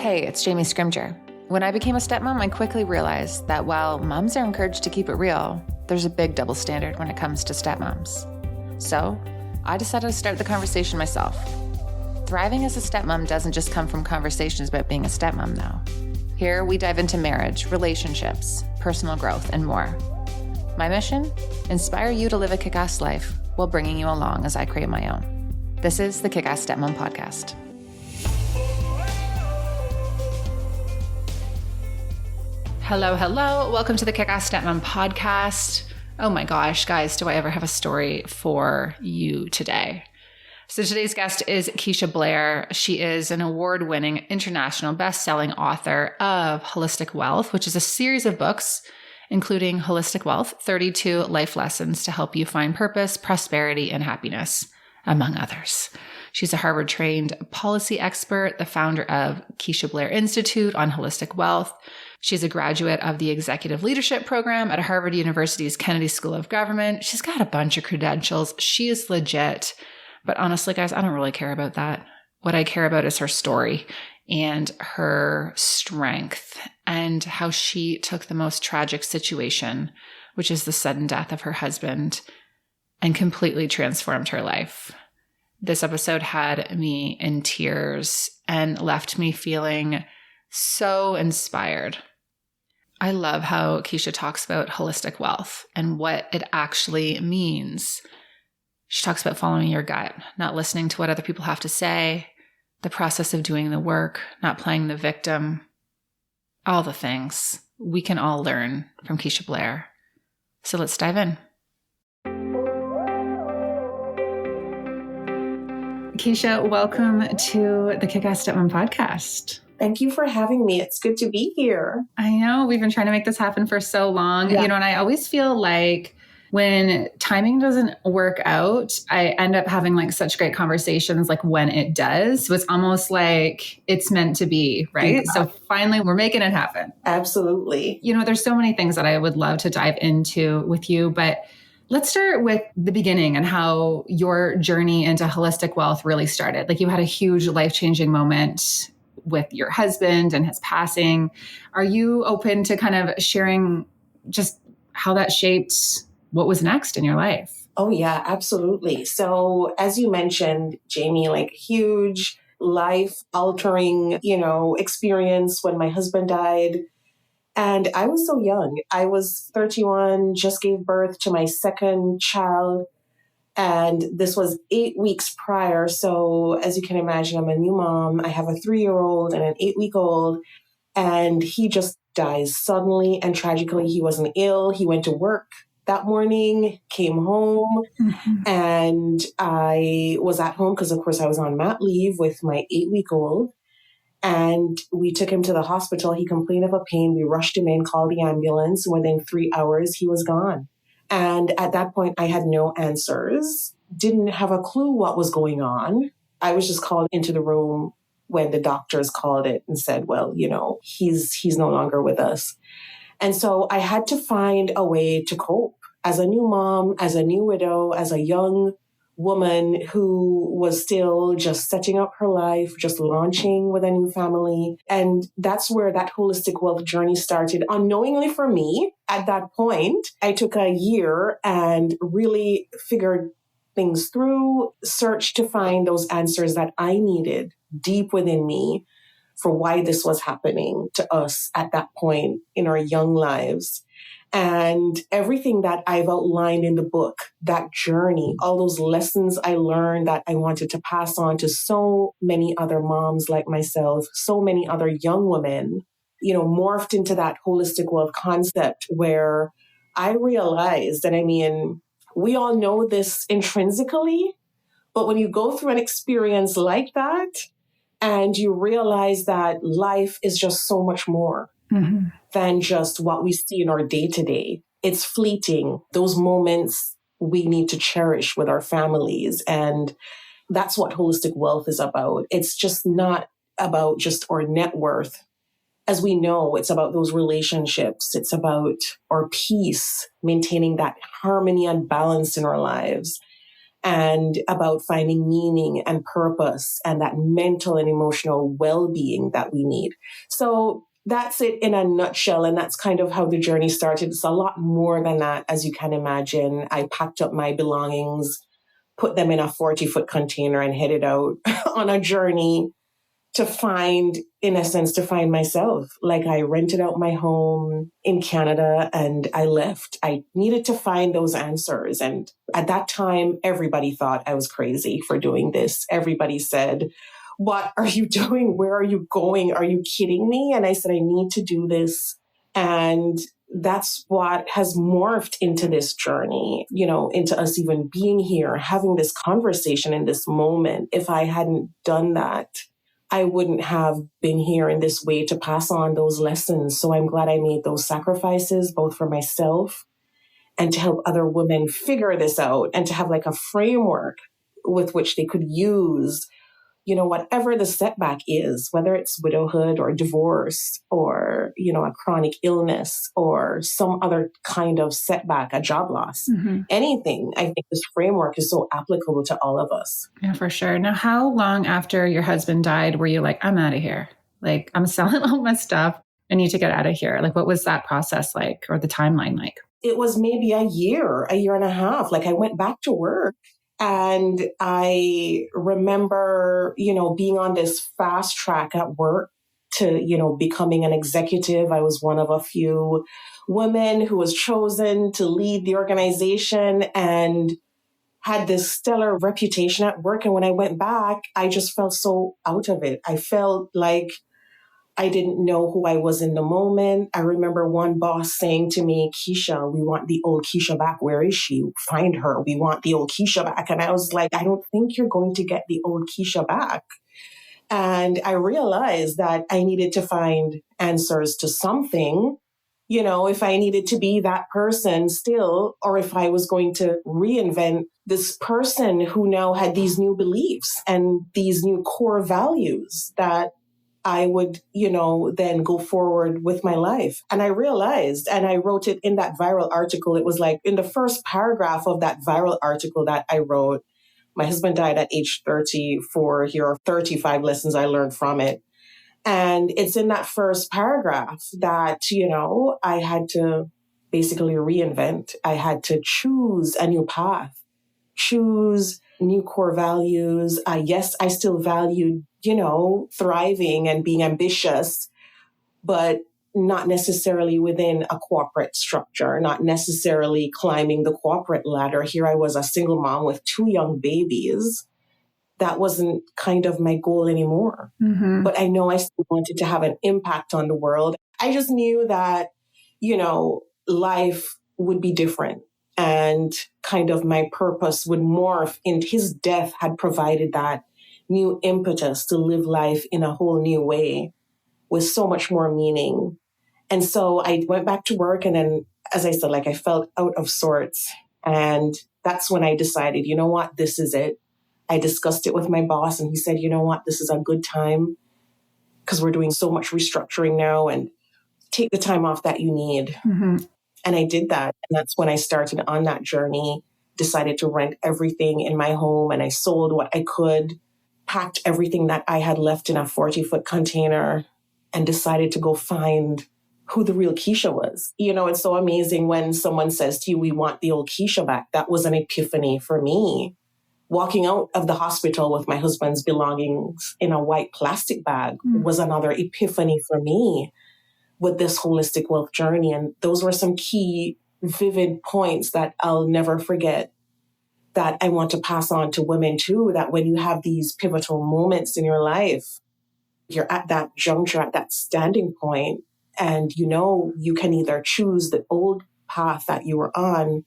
Hey, it's Jamie Scrimger. When I became a stepmom, I quickly realized that while moms are encouraged to keep it real, there's a big double standard when it comes to stepmoms. So I decided to start the conversation myself. Thriving as a stepmom doesn't just come from conversations about being a stepmom, though. Here we dive into marriage, relationships, personal growth, and more. My mission? Inspire you to live a kick-ass life while bringing you along as I create my own. This is the Kick-Ass Stepmom Podcast. Hello. Welcome to the Kick-Ass Stepmom Podcast. Oh my gosh, guys, do I ever have a story for you today? So today's guest is Keisha Blair. She is an award-winning international best-selling author of Holistic Wealth, which is a series of books, including Holistic Wealth, 32 life lessons to help you find purpose, prosperity, and happiness, among others. She's a Harvard-trained policy expert, the founder of Keisha Blair Institute on Holistic Wealth. She's a graduate of the Executive Leadership Program at Harvard University's Kennedy School of Government. She's got a bunch of credentials. She is legit. But honestly, guys, I don't really care about that. What I care about is her story and her strength and how she took the most tragic situation, which is the sudden death of her husband, and completely transformed her life. This episode had me in tears and left me feeling so inspired. I love how Keisha talks about holistic wealth and what it actually means. She talks about following your gut, not listening to what other people have to say, the process of doing the work, not playing the victim, all the things we can all learn from Keisha Blair. So let's dive in. Keisha, welcome to the Kick-Ass Stepmom Podcast. Thank you for having me. It's good to be here. I know. We've been trying to make this happen for so long. Yeah. And I always feel like when timing doesn't work out, I end up having such great conversations when it does. So it's almost like it's meant to be, right? Yeah. So finally, we're making it happen. Absolutely. There's so many things that I would love to dive into with you, but let's start with the beginning and how your journey into holistic wealth really started. You had a huge life-changing moment with your husband and his passing. Are you open to kind of sharing just how that shaped what was next in your life? Oh, yeah, absolutely. So as you mentioned, Jamie, huge life-altering, experience when my husband died. And I was so young. I was 31, just gave birth to my second child. And this was 8 weeks prior. So as you can imagine, I'm a new mom. I have a 3-year-old and an 8-week-old. And he just dies suddenly and tragically. He wasn't ill. He went to work that morning, came home, and I was at home because, of course, I was on mat leave with my 8-week-old. And we took him to the hospital. He complained of a pain. We rushed him in, called the ambulance. Within 3 hours, he was gone. And at that point, I had no answers, didn't have a clue what was going on. I was just called into the room when the doctors called it and said, well, he's no longer with us. And so I had to find a way to cope as a new mom, as a new widow, as a young woman who was still just setting up her life, just launching with a new family. And that's where that holistic wealth journey started. Unknowingly for me, at that point, I took a year and really figured things through, searched to find those answers that I needed deep within me for why this was happening to us at that point in our young lives. And everything that I've outlined in the book, that journey, all those lessons I learned that I wanted to pass on to so many other moms like myself, so many other young women, morphed into that holistic wealth concept where I realized that, we all know this intrinsically, but when you go through an experience like that and you realize that life is just so much more than just what we see in our day-to-day. It's fleeting. Those moments we need to cherish with our families. And that's what holistic wealth is about. It's just not about just our net worth. As we know, it's about those relationships. It's about our peace, maintaining that harmony and balance in our lives. and about finding meaning and purpose and that mental and emotional well-being that we need. So that's it in a nutshell. And that's kind of how the journey started. It's a lot more than that, as you can imagine. I packed up my belongings, put them in a 40-foot container and headed out on a journey to find, in a sense, to find myself. Like I rented out my home in Canada and I left. I needed to find those answers. And at that time, everybody thought I was crazy for doing this. Everybody said, "What are you doing? Where are you going? Are you kidding me?" And I said, "I need to do this." And that's what has morphed into this journey, into us even being here, having this conversation in this moment. If I hadn't done that, I wouldn't have been here in this way to pass on those lessons. So I'm glad I made those sacrifices, both for myself and to help other women figure this out and to have like a framework with which they could use, whatever the setback is, whether it's widowhood or divorce or, a chronic illness or some other kind of setback, a job loss, anything. I think this framework is so applicable to all of us. Yeah, for sure. Now, how long after your husband died were you like, I'm out of here? Like, I'm selling all my stuff. I need to get out of here. Like, what was that process like or the timeline like? It was maybe a year and a half. Like I went back to work. And I remember, being on this fast track at work to, becoming an executive. I was one of a few women who was chosen to lead the organization and had this stellar reputation at work. And when I went back, I just felt so out of it. I felt like I didn't know who I was in the moment. I remember one boss saying to me, "Keisha, we want the old Keisha back. Where is she? Find her. We want the old Keisha back." And I was like, "I don't think you're going to get the old Keisha back." And I realized that I needed to find answers to something, if I needed to be that person still, or if I was going to reinvent this person who now had these new beliefs and these new core values that I would, then go forward with my life. And I realized, and I wrote it in that viral article, it was like in the first paragraph of that viral article that I wrote, my husband died at age 34. Here are 35 lessons I learned from it. And it's in that first paragraph that, I had to basically reinvent. I had to choose a new path, choose new core values. Yes, I still valued, thriving and being ambitious, but not necessarily within a corporate structure, not necessarily climbing the corporate ladder. Here I was, a single mom with 2 young babies. That wasn't kind of my goal anymore. But I know I still wanted to have an impact on the world. I just knew that, life would be different. And kind of my purpose would morph, and his death had provided that new impetus to live life in a whole new way with so much more meaning. And so I went back to work. And then, as I said, like I felt out of sorts. And that's when I decided, you know what, this is it. I discussed it with my boss and he said, you know what, this is a good time because we're doing so much restructuring now and take the time off that you need. And I did that. And that's when I started on that journey, decided to rent everything in my home and I sold what I could, packed everything that I had left in a 40-foot container and decided to go find who the real Keisha was. It's so amazing when someone says to you, "We want the old Keisha back." That was an epiphany for me. Walking out of the hospital with my husband's belongings in a white plastic bag was another epiphany for me with this holistic wealth journey. And those were some key, vivid points that I'll never forget that I want to pass on to women too, that when you have these pivotal moments in your life, you're at that juncture, at that standing point, and you can either choose the old path that you were on,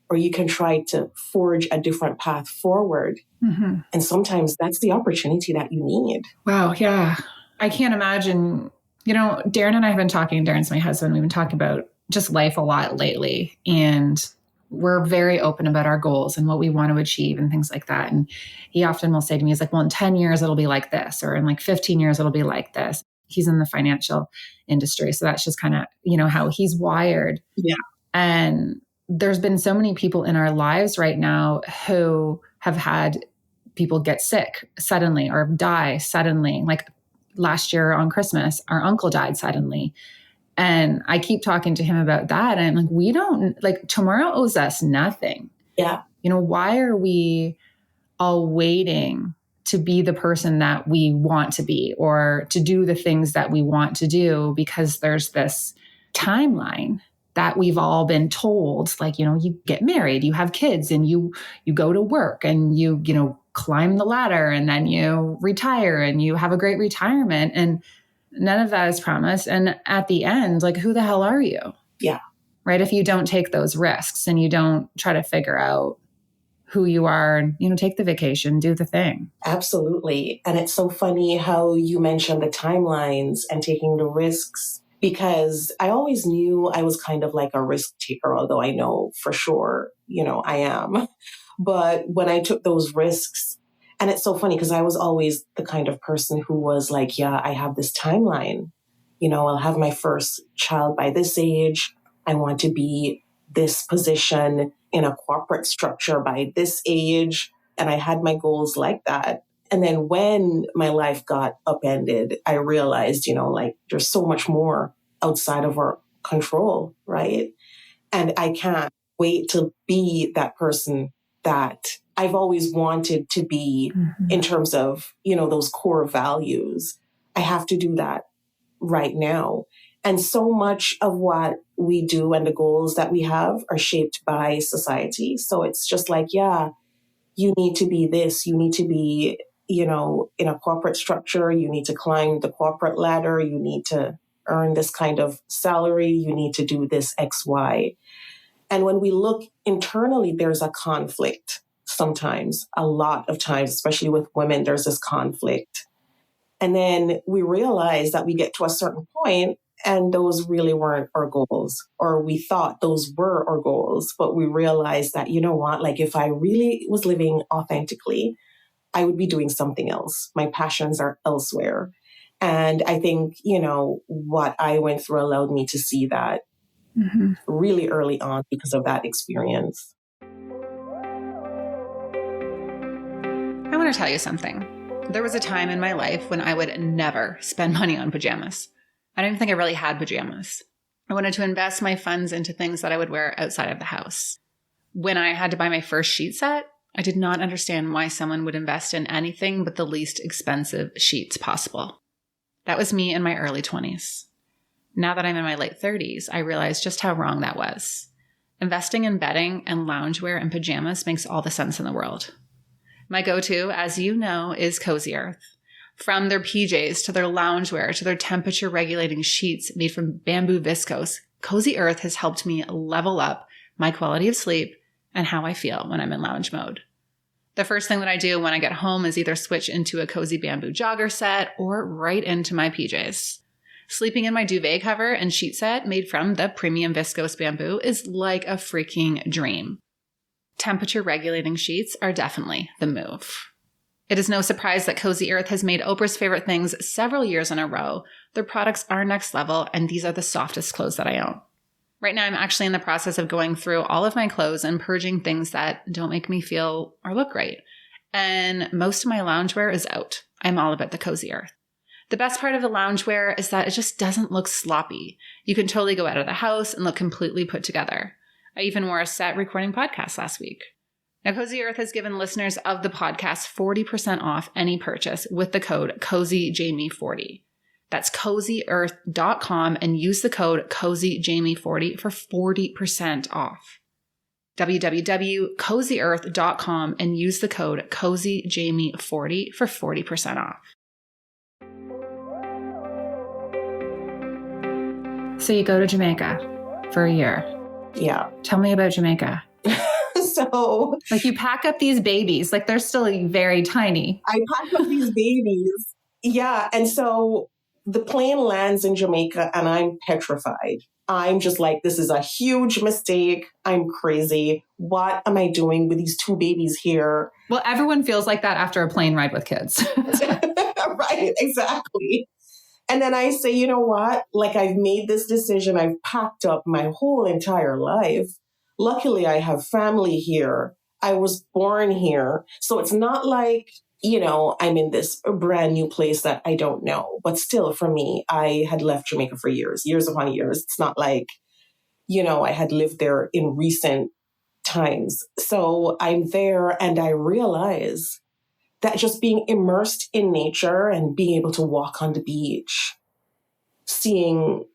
or you can try to forge a different path forward. And sometimes that's the opportunity that you need. Wow. Yeah. I can't imagine, Darren and I have been talking, Darren's my husband, we've been talking about just life a lot lately. And we're very open about our goals and what we want to achieve and things like that. And he often will say to me, he's like, well, in 10 years, it'll be like this, or in like 15 years, it'll be like this. He's in the financial industry. So that's just kind of, how he's wired. Yeah. And there's been so many people in our lives right now who have had people get sick suddenly or die suddenly. Like last year on Christmas, our uncle died suddenly. And I keep talking to him about that. And I'm like, we don't, like, tomorrow owes us nothing. Yeah. Why are we all waiting to be the person that we want to be or to do the things that we want to do? Because there's this timeline that we've all been told, like, you get married, you have kids, and you go to work, and you climb the ladder, and then you retire, and you have a great retirement. And none of that is promised. And at the end, like, who the hell are you? Yeah. Right? If you don't take those risks and you don't try to figure out who you are and, take the vacation, do the thing. Absolutely. And it's so funny how you mentioned the timelines and taking the risks, because I always knew I was kind of like a risk taker, although I know for sure, I am. But when I took those risks, and it's so funny because I was always the kind of person who was like, yeah, I have this timeline. I'll have my first child by this age. I want to be this position in a corporate structure by this age. And I had my goals like that. And then when my life got upended, I realized, there's so much more outside of our control, right? And I can't wait to be that person that I've always wanted to be in terms of, those core values. I have to do that right now. And so much of what we do and the goals that we have are shaped by society. So it's just like, yeah, you need to be this, you need to be, in a corporate structure, you need to climb the corporate ladder, you need to earn this kind of salary, you need to do this X, Y. And when we look internally, there's a conflict sometimes, a lot of times, especially with women, there's this conflict. And then we realize that we get to a certain point and those really weren't our goals, or we thought those were our goals. But we realized that, like if I really was living authentically, I would be doing something else. My passions are elsewhere. And I think, what I went through allowed me to see that really early on because of that experience. I want to tell you something. There was a time in my life when I would never spend money on pajamas. I don't even think I really had pajamas. I wanted to invest my funds into things that I would wear outside of the house. When I had to buy my first sheet set, I did not understand why someone would invest in anything but the least expensive sheets possible. That was me in my early 20s. Now that I'm in my late 30s, I realize just how wrong that was. Investing in bedding and loungewear and pajamas makes all the sense in the world. My go-to, as you know, is Cozy Earth. From their PJs to their loungewear to their temperature-regulating sheets made from bamboo viscose, Cozy Earth has helped me level up my quality of sleep and how I feel when I'm in lounge mode. The first thing that I do when I get home is either switch into a cozy bamboo jogger set or right into my PJs. Sleeping in my duvet cover and sheet set made from the premium viscose bamboo is like a freaking dream. Temperature-regulating sheets are definitely the move. It is no surprise that Cozy Earth has made Oprah's favorite things several years in a row. Their products are next level, and these are the softest clothes that I own. Right now, I'm actually in the process of going through all of my clothes and purging things that don't make me feel or look great. And most of my loungewear is out. I'm all about the Cozy Earth. The best part of the loungewear is that it just doesn't look sloppy. You can totally go out of the house and look completely put together. I even wore a set recording podcasts last week. Now, Cozy Earth has given listeners of the podcast 40% off any purchase with the code CozyJamie40. That's CozyEarth.com and use the code CozyJamie40 for 40% off. www.CozyEarth.com and use the code CozyJamie40 for 40% off. So you go to Jamaica for a year. Yeah. Tell me about Jamaica. So, like, you pack up these babies, like they're still very tiny. I pack up these babies. Yeah. And so the plane lands in Jamaica and I'm petrified. I'm just like, this is a huge mistake. I'm crazy. What am I doing with these two babies here? Well, everyone feels like that after a plane ride with kids. Right. Exactly. And then I say, you know what? Like, I've made this decision. I've packed up my whole entire life. Luckily, I have family here. I was born here. So it's not like, I'm in this brand new place that I don't know. But still, for me, I had left Jamaica for years upon years. It's not like, I had lived there in recent times. So I'm there and I realize that just being immersed in nature and being able to walk on the beach, seeing,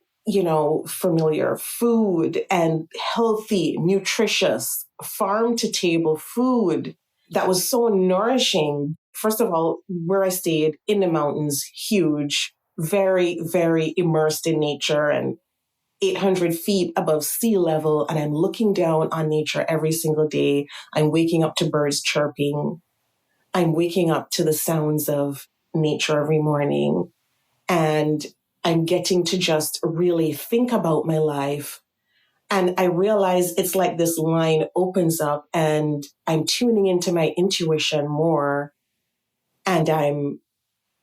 familiar food and healthy, nutritious, farm to table food that was so nourishing. First of all, where I stayed in the mountains, huge, very, very immersed in nature and 800 feet above sea level. And I'm looking down on nature every single day. I'm waking up to birds chirping. I'm waking up to the sounds of nature every morning. And I'm getting to just really think about my life. And I realize it's like this line opens up and I'm tuning into my intuition more. And I'm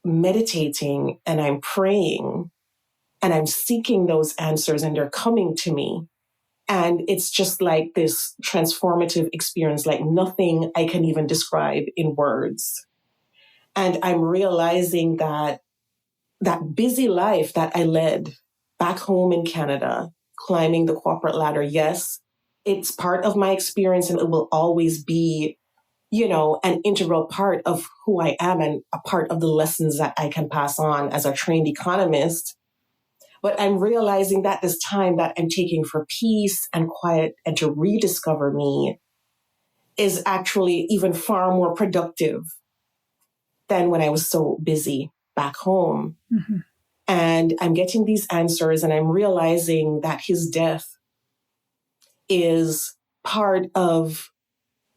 meditating and I'm praying and I'm seeking those answers and they're coming to me. And it's just like this transformative experience, like nothing I can even describe in words. And I'm realizing that busy life that I led back home in Canada, climbing the corporate ladder, yes, it's part of my experience and it will always be, an integral part of who I am and a part of the lessons that I can pass on as a trained economist. But I'm realizing that this time that I'm taking for peace and quiet and to rediscover me is actually even far more productive than when I was so busy back home. Mm-hmm. And I'm getting these answers and I'm realizing that his death is part of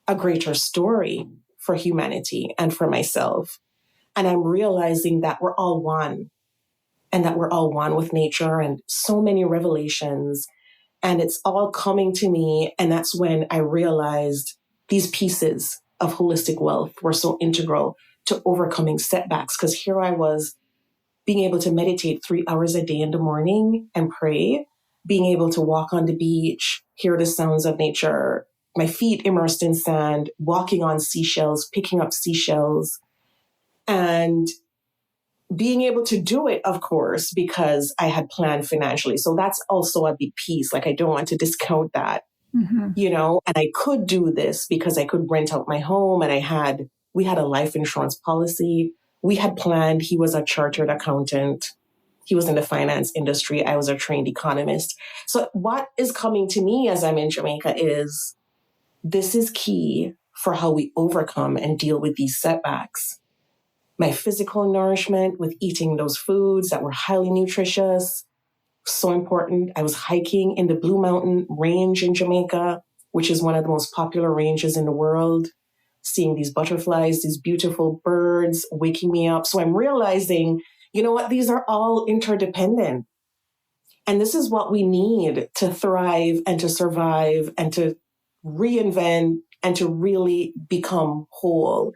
a greater story for humanity and for myself. And I'm realizing that we're all one and that we're all one with nature and so many revelations. And it's all coming to me. And that's when I realized these pieces of holistic wealth were so integral to overcoming setbacks. Because here I was being able to meditate 3 hours a day in the morning and pray, being able to walk on the beach, hear the sounds of nature, my feet immersed in sand, walking on seashells, picking up seashells, and being able to do it, of course, because I had planned financially. So that's also a big piece. Like, I don't want to discount that, Mm-hmm. and I could do this because I could rent out my home and we had a life insurance policy. We had planned, he was a chartered accountant. He was in the finance industry. I was a trained economist. So what is coming to me as I'm in Jamaica is this is key for how we overcome and deal with these setbacks. My physical nourishment with eating those foods that were highly nutritious, so important. I was hiking in the Blue Mountain Range in Jamaica, which is one of the most popular ranges in the world, seeing these butterflies, these beautiful birds waking me up. So I'm realizing, you know what, these are all interdependent. And this is what we need to thrive and to survive and to reinvent and to really become whole.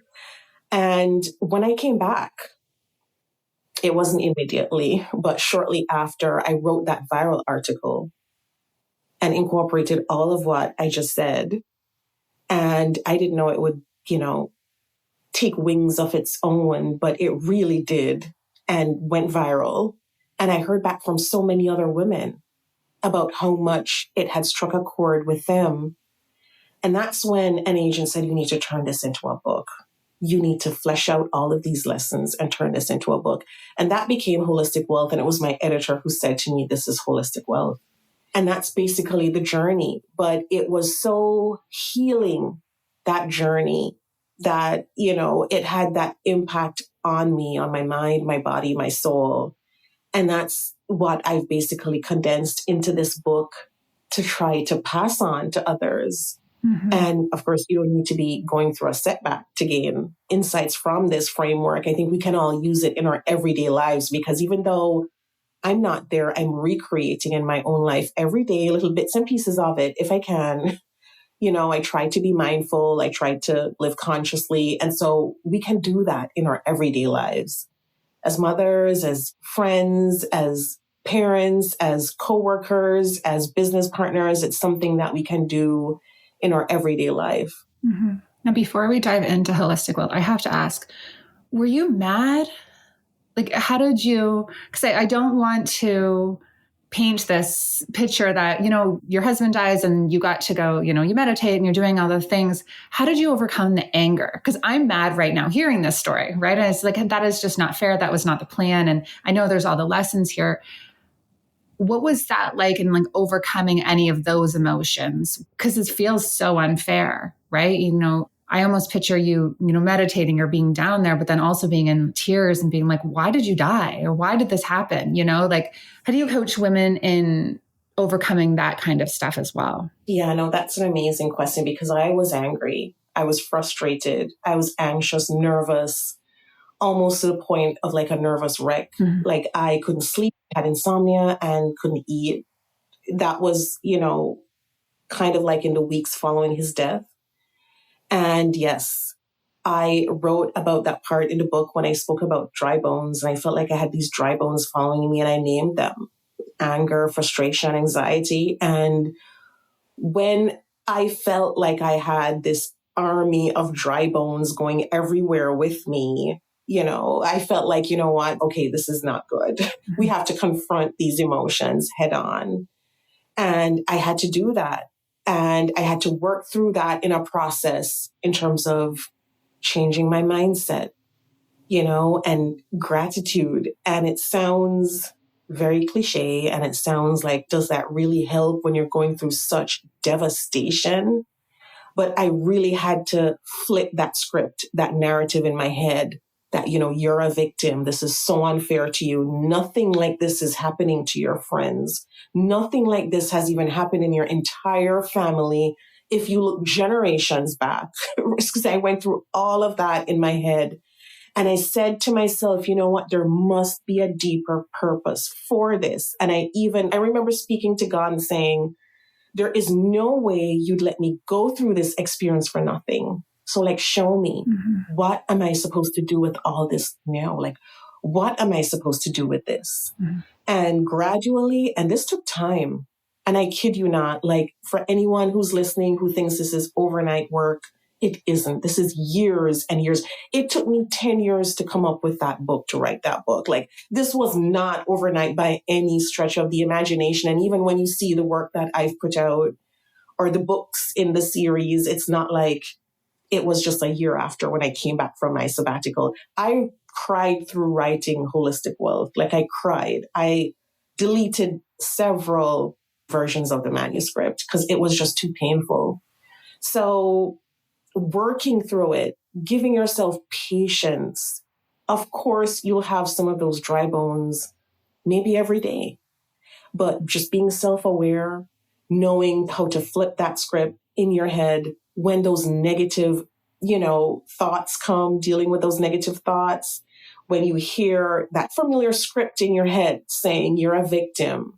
And when I came back, it wasn't immediately, but shortly after, I wrote that viral article and incorporated all of what I just said. And I didn't know it would, take wings of its own, but it really did and went viral. And I heard back from so many other women about how much it had struck a chord with them. And that's when an agent said, you need to turn this into a book. You need to flesh out all of these lessons and turn this into a book. And that became Holistic Wealth. And it was my editor who said to me, this is Holistic Wealth. And that's basically the journey. But it was so healing, that journey, that, it had that impact on me, on my mind, my body, my soul. And that's what I've basically condensed into this book to try to pass on to others. Mm-hmm. And of course, you don't need to be going through a setback to gain insights from this framework. I think we can all use it in our everyday lives, because even though I'm not there, I'm recreating in my own life every day, little bits and pieces of it, if I can. I try to be mindful. I try to live consciously. And so we can do that in our everyday lives as mothers, as friends, as parents, as coworkers, as business partners. It's something that we can do in our everyday life. Mm-hmm. Now, before we dive into holistic wealth, I have to ask, were you mad? Like, how did you, because I don't want to paint this picture that, your husband dies and you got to go, you meditate and you're doing all the things. How did you overcome the anger? Because I'm mad right now hearing this story, right? And it's like, that is just not fair. That was not the plan. And I know there's all the lessons here. What was that like in like overcoming any of those emotions? Because it feels so unfair, right? I almost picture you, meditating or being down there, but then also being in tears and being like, why did you die? Or why did this happen? Like, how do you coach women in overcoming that kind of stuff as well? Yeah, no, that's an amazing question because I was angry. I was frustrated. I was anxious, nervous, almost to the point of like a nervous wreck. Mm-hmm. Like I couldn't sleep, had insomnia and couldn't eat. That was, kind of like in the weeks following his death. And yes, I wrote about that part in the book when I spoke about dry bones. And I felt like I had these dry bones following me and I named them anger, frustration, anxiety. And when I felt like I had this army of dry bones going everywhere with me, I felt like, you know what? Okay, this is not good. We have to confront these emotions head on. And I had to do that. And I had to work through that in a process in terms of changing my mindset, and gratitude. And it sounds very cliche and it sounds like, does that really help when you're going through such devastation? But I really had to flip that script, that narrative in my head that, you're a victim. This is so unfair to you. Nothing like this is happening to your friends. Nothing like this has even happened in your entire family. If you look generations back, because I went through all of that in my head. And I said to myself, you know what? There must be a deeper purpose for this. And I remember speaking to God and saying, there is no way you'd let me go through this experience for nothing. So like, show me, what am I supposed to do with all this now? Like, what am I supposed to do with this? Mm-hmm. And gradually, and this took time. And I kid you not, like for anyone who's listening who thinks this is overnight work, it isn't. This is years and years. It took me 10 years to come up with that book, to write that book. Like this was not overnight by any stretch of the imagination. And even when you see the work that I've put out or the books in the series, it's not like it was just a year after when I came back from my sabbatical. I cried through writing Holistic Wealth. Like I cried. I deleted several versions of the manuscript because it was just too painful. So working through it, giving yourself patience. Of course, you'll have some of those dry bones, maybe every day, but just being self-aware, knowing how to flip that script in your head when those negative, thoughts come, dealing with those negative thoughts. When you hear that familiar script in your head saying you're a victim,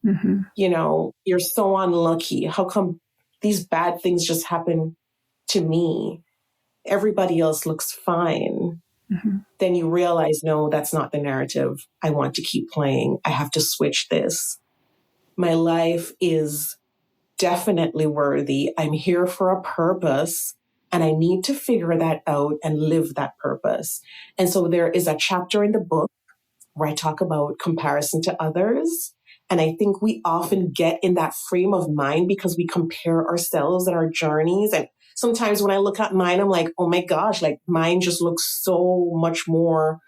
you're so unlucky. How come these bad things just happen to me? Everybody else looks fine. Mm-hmm. Then you realize, no, that's not the narrative I want to keep playing. I have to switch this. My life is definitely worthy. I'm here for a purpose and I need to figure that out and live that purpose. And so there is a chapter in the book where I talk about comparison to others. And I think we often get in that frame of mind because we compare ourselves and our journeys. And sometimes when I look at mine, I'm like, oh my gosh, like mine just looks so much more,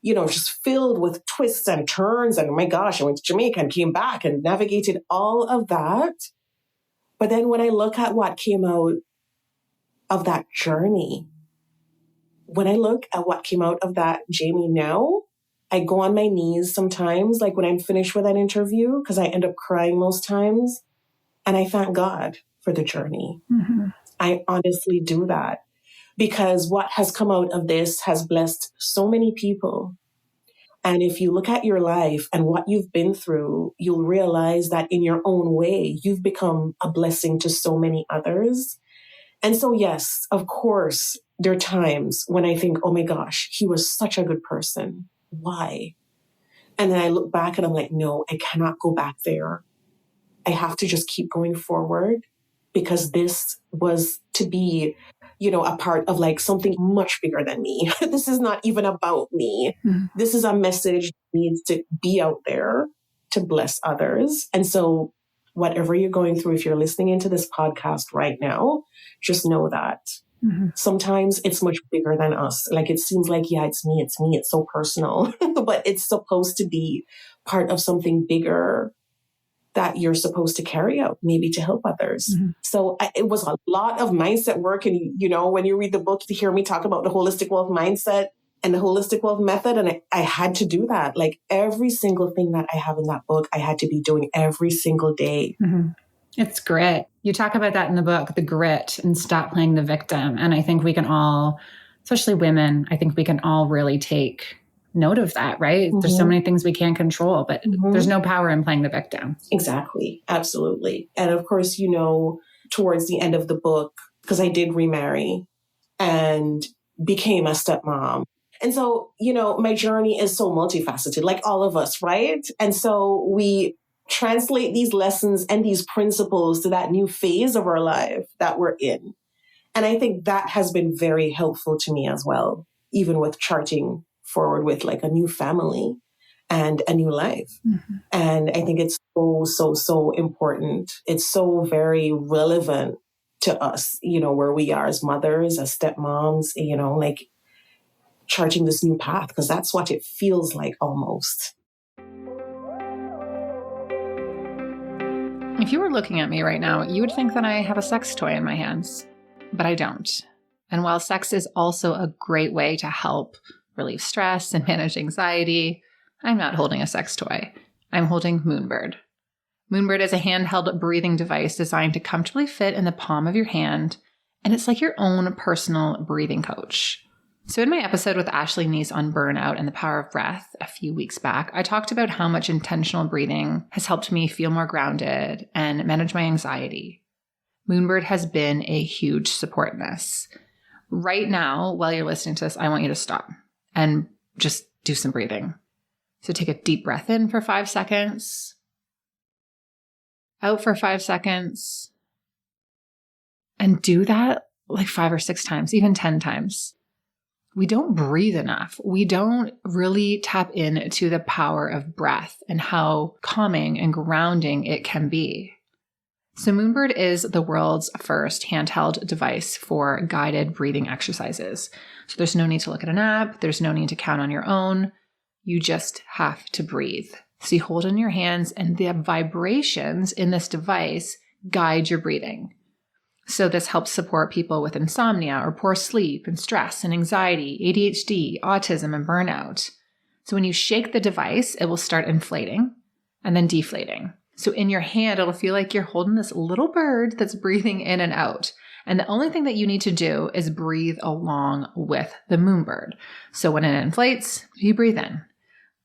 just filled with twists and turns. And oh my gosh, I went to Jamaica and came back and navigated all of that. But then when I look at what came out of that journey, when I look at what came out of that Jamie now, I go on my knees sometimes, like when I'm finished with an interview, because I end up crying most times. And I thank God for the journey. Mm-hmm. I honestly do that because what has come out of this has blessed so many people. And if you look at your life and what you've been through, you'll realize that in your own way, you've become a blessing to so many others. And so, yes, of course, there are times when I think, oh my gosh, he was such a good person. Why? And then I look back and I'm like, no, I cannot go back there. I have to just keep going forward because this was to be, a part of like something much bigger than me. This is not even about me. Mm-hmm. This is a message that needs to be out there to bless others. And so whatever you're going through, if you're listening into this podcast right now, just know that sometimes it's much bigger than us. Like it seems like, yeah, it's me, it's so personal, but it's supposed to be part of something bigger that you're supposed to carry out, maybe to help others. So it was a lot of mindset work. And, when you read the book, you hear me talk about the holistic wealth mindset and the holistic wealth method. And I had to do that. Like every single thing that I have in that book, I had to be doing every single day. It's grit. You talk about that in the book, the grit, and stop playing the victim. And I think we can all, especially women, I think we can all really take note of that, right? There's so many things we can't control, but there's no power in playing the victim. Exactly. Absolutely. And of course, towards the end of the book, because I did remarry and became a stepmom. And so, my journey is so multifaceted, like all of us, right? And so we translate these lessons and these principles to that new phase of our life that we're in. And I think that has been very helpful to me as well, even with charting forward with like a new family and a new life. And I think it's so important. It's so very relevant to us, where we are as mothers, as stepmoms, like charting this new path, because that's what it feels like almost. If you were looking at me right now, you would think that I have a sex toy in my hands, but I don't. And while sex is also a great way to help relieve stress and manage anxiety, I'm not holding a sex toy. I'm holding Moonbird. Moonbird is a handheld breathing device designed to comfortably fit in the palm of your hand, and it's like your own personal breathing coach. So in my episode with Ashley Neese on burnout and the power of breath a few weeks back, I talked about how much intentional breathing has helped me feel more grounded and manage my anxiety. Moonbird has been a huge support in this. Right now, while you're listening to this, I want you to stop and just do some breathing. So take a deep breath in for 5 seconds, out for 5 seconds, and do that like 5 or 6 times, even 10 times. We don't breathe enough. We don't really tap into the power of breath and how calming and grounding it can be. So Moonbird is the world's first handheld device for guided breathing exercises. So there's no need to look at an app. There's no need to count on your own. You just have to breathe. So you hold in your hands and the vibrations in this device guide your breathing. So this helps support people with insomnia or poor sleep and stress and anxiety, ADHD, autism, and burnout. So when you shake the device, it will start inflating and then deflating. So in your hand, it'll feel like you're holding this little bird that's breathing in and out. And the only thing that you need to do is breathe along with the Moonbird. So when it inflates, you breathe in.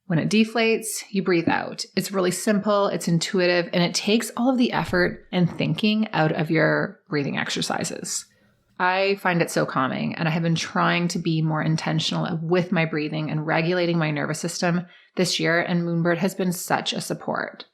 When it deflates, you breathe out. It's really simple, it's intuitive, and it takes all of the effort and thinking out of your breathing exercises. I find it so calming, and I have been trying to be more intentional with my breathing and regulating my nervous system this year, and Moonbird has been such a support.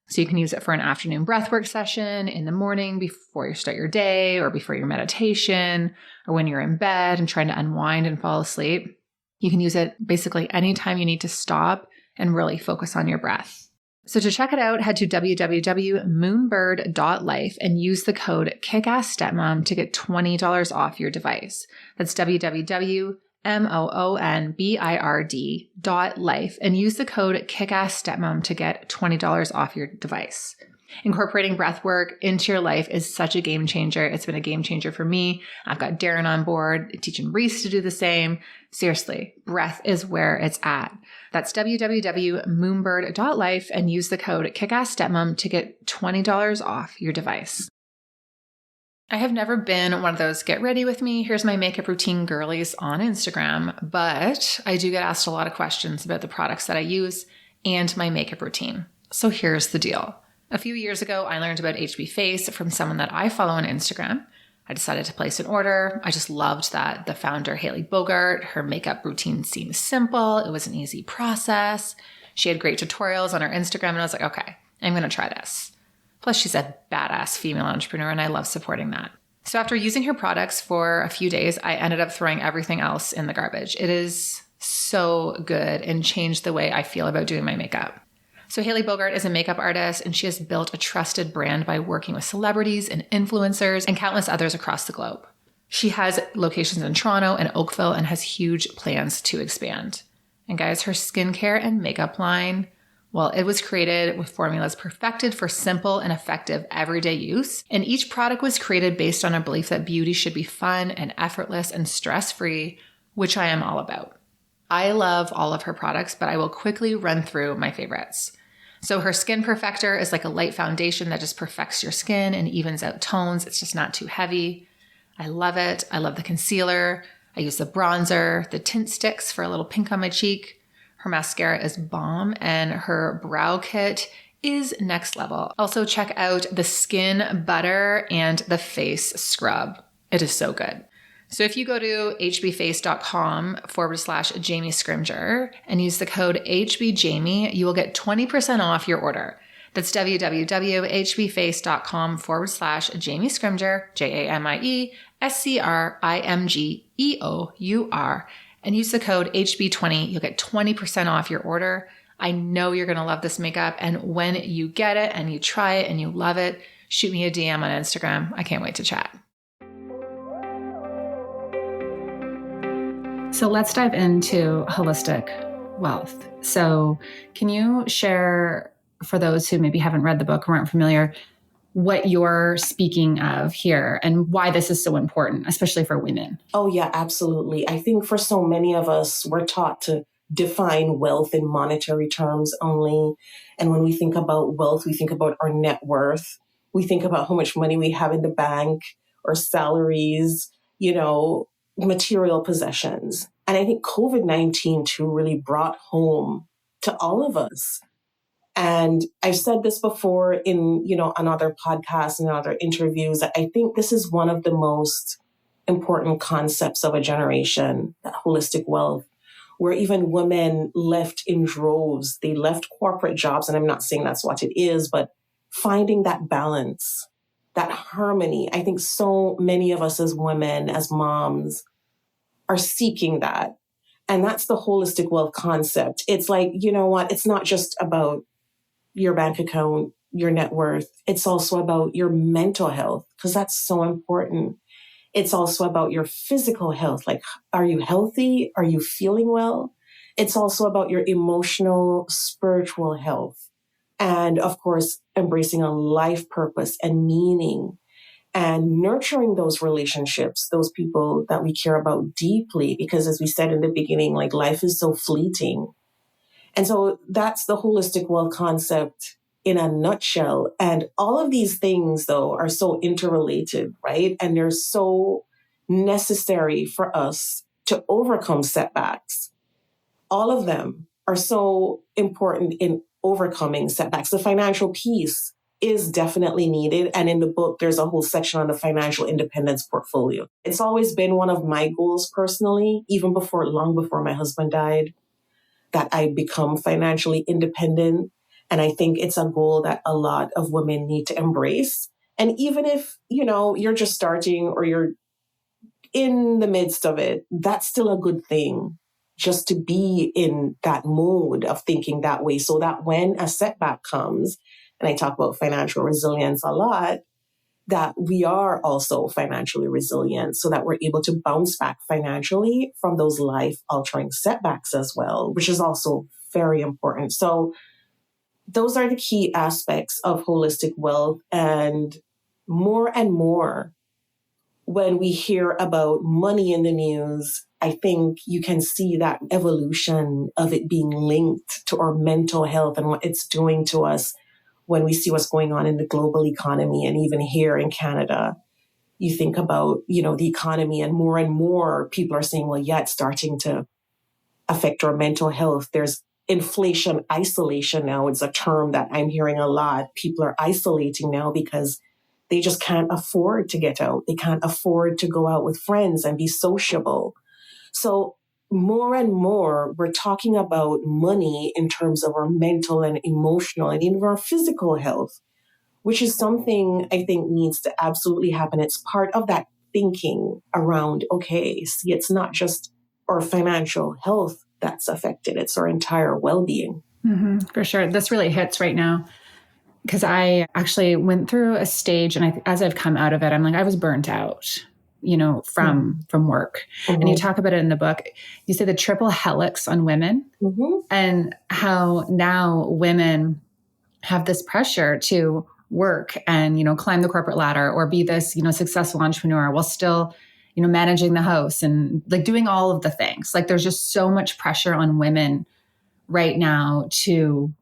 So you can use it for an afternoon breathwork session, in the morning before you start your day, or before your meditation, or when you're in bed and trying to unwind and fall asleep. You can use it basically anytime you need to stop and really focus on your breath. So to check it out, head to www.moonbird.life and use the code KICKASSSTEPMOM to get $20 off your device. That's www.moonbird.life and use the code KICKASSSTEPMOM to get $20 off your device. Incorporating breath work into your life is such a game changer. It's been a game changer for me. I've got Darren on board, teaching Reese to do the same. Seriously, breath is where it's at. That's www.moonbird.life and use the code KICKASSSTEPMOM to get $20 off your device. I have never been one of those get ready with me, here's my makeup routine girlies on Instagram, but I do get asked a lot of questions about the products that I use and my makeup routine. So here's the deal. A few years ago, I learned about HB Face from someone that I follow on Instagram. I decided to place an order. I just loved that the founder, Haley Bogart, her makeup routine seemed simple. It was an easy process. She had great tutorials on her Instagram, and I was like, okay, I'm going to try this. Plus, she's a badass female entrepreneur, and I love supporting that. So after using her products for a few days, I ended up throwing everything else in the garbage. It is so good and changed the way I feel about doing my makeup. So Haley Bogart is a makeup artist, and she has built a trusted brand by working with celebrities and influencers and countless others across the globe. She has locations in Toronto and Oakville and has huge plans to expand. And guys, her skincare and makeup line, well, it was created with formulas perfected for simple and effective everyday use. And each product was created based on a belief that beauty should be fun and effortless and stress-free, which I am all about. I love all of her products, but I will quickly run through my favorites. So her Skin Perfector is like a light foundation that just perfects your skin and evens out tones. It's just not too heavy. I love it. I love the concealer. I use the bronzer, the tint sticks for a little pink on my cheek. Her mascara is bomb, and her brow kit is next level. Also check out the skin butter and the face scrub. It is so good. So if you go to hbface.com/Jamie Scrimger and use the code HBJamie, you will get 20% off your order. That's www.hbface.com/Jamie Scrimger, JamiesCrimgeour, and use the code HB20. You'll get 20% off your order. I know you're going to love this makeup. And when you get it and you try it and you love it, shoot me a DM on Instagram. I can't wait to chat. So let's dive into holistic wealth. So can you share, for those who maybe haven't read the book or aren't familiar, what you're speaking of here and why this is so important, especially for women? Oh, yeah, absolutely. I think for so many of us, we're taught to define wealth in monetary terms only. And when we think about wealth, we think about our net worth. We think about how much money we have in the bank, or salaries, material possessions. And I think COVID-19 too really brought home to all of us. And I've said this before in, on other podcasts and other interviews, that I think this is one of the most important concepts of a generation, that holistic wealth, where even women left in droves. They left corporate jobs. And I'm not saying that's what it is, but finding that balance, that harmony. I think so many of us as women, as moms, are seeking that. And that's the holistic wealth concept. It's like, you know what? It's not just about your bank account, your net worth. It's also about your mental health, because that's so important. It's also about your physical health. Like, are you healthy? Are you feeling well? It's also about your emotional, spiritual health. And of course, embracing a life purpose and meaning, and nurturing those relationships, those people that we care about deeply, because as we said in the beginning, like, life is so fleeting. And so that's the holistic wealth concept in a nutshell. And all of these things, though, are so interrelated, right? And they're so necessary for us to overcome setbacks. All of them are so important in overcoming setbacks. The financial piece is definitely needed. And in the book, there's a whole section on the financial independence portfolio. It's always been one of my goals personally, even long before my husband died, that I become financially independent. And I think it's a goal that a lot of women need to embrace. And even if, you're just starting or you're in the midst of it, that's still a good thing, just to be in that mode of thinking that way, so that when a setback comes, and I talk about financial resilience a lot, that we are also financially resilient, so that we're able to bounce back financially from those life-altering setbacks as well, which is also very important. So those are the key aspects of holistic wealth. And more, when we hear about money in the news, I think you can see that evolution of it being linked to our mental health and what it's doing to us when we see what's going on in the global economy. And even here in Canada, you think about, the economy, and more people are saying, well, yeah, it's starting to affect our mental health. There's inflation isolation now. It's a term that I'm hearing a lot. People are isolating now because they just can't afford to get out. They can't afford to go out with friends and be sociable. So more and more, we're talking about money in terms of our mental and emotional and even our physical health, which is something I think needs to absolutely happen. It's part of that thinking around, okay, see, it's not just our financial health that's affected, it's our entire well-being. For sure. This really hits right now because I actually went through a stage, and as I've come out of it, I'm like, I was burnt out, from work. And you talk about it in the book. You say the triple helix on women and how now women have this pressure to work and, climb the corporate ladder or be this, successful entrepreneur while still, managing the house and like doing all of the things. Like there's just so much pressure on women right now to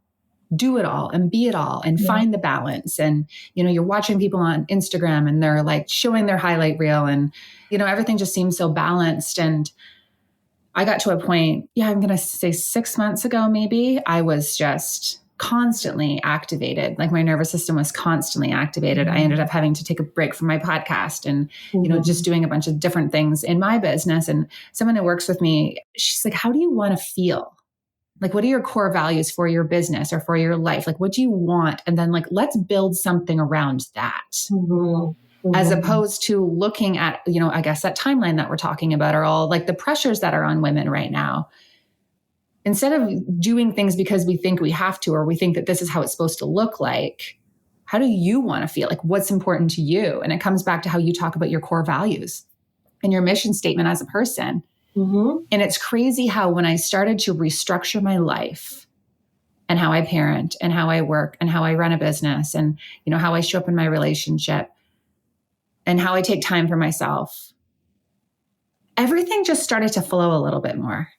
do it all and be it all and find the balance. And, you're watching people on Instagram and they're like showing their highlight reel and, everything just seems so balanced. And I got to a point, I'm going to say 6 months ago, maybe I was just constantly activated. Like my nervous system was constantly activated. I ended up having to take a break from my podcast and, just doing a bunch of different things in my business. And someone who works with me, she's like, how do you want to feel? Like, what are your core values for your business or for your life? Like, what do you want? And then let's build something around that. As opposed to looking at, I guess that timeline that we're talking about are all like the pressures that are on women right now. Instead of doing things because we think we have to, or we think that this is how it's supposed to look like, how do you want to feel? Like, what's important to you? And it comes back to how you talk about your core values and your mission statement as a person. And it's crazy how when I started to restructure my life and how I parent and how I work and how I run a business and, how I show up in my relationship and how I take time for myself, everything just started to flow a little bit more.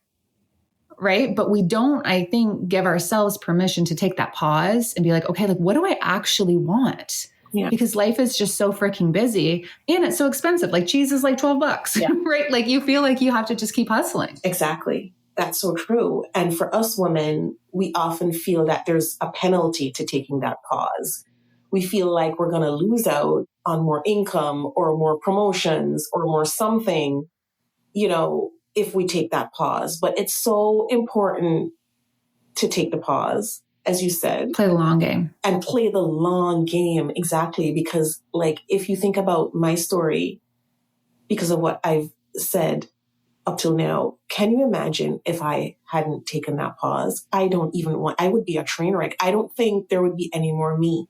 Right. But we don't, I think, give ourselves permission to take that pause and be like, okay, what do I actually want? Yeah. Because life is just so freaking busy and it's so expensive. Like cheese is like $12, right? Like you feel like you have to just keep hustling. Exactly. That's so true. And for us women, we often feel that there's a penalty to taking that pause. We feel like we're going to lose out on more income or more promotions or more something, if we take that pause. But it's so important to take the pause, as you said. Play the long game. And play the long game, exactly. Because if you think about my story, because of what I've said up till now, can you imagine if I hadn't taken that pause? I would be a train wreck. I don't think there would be any more me.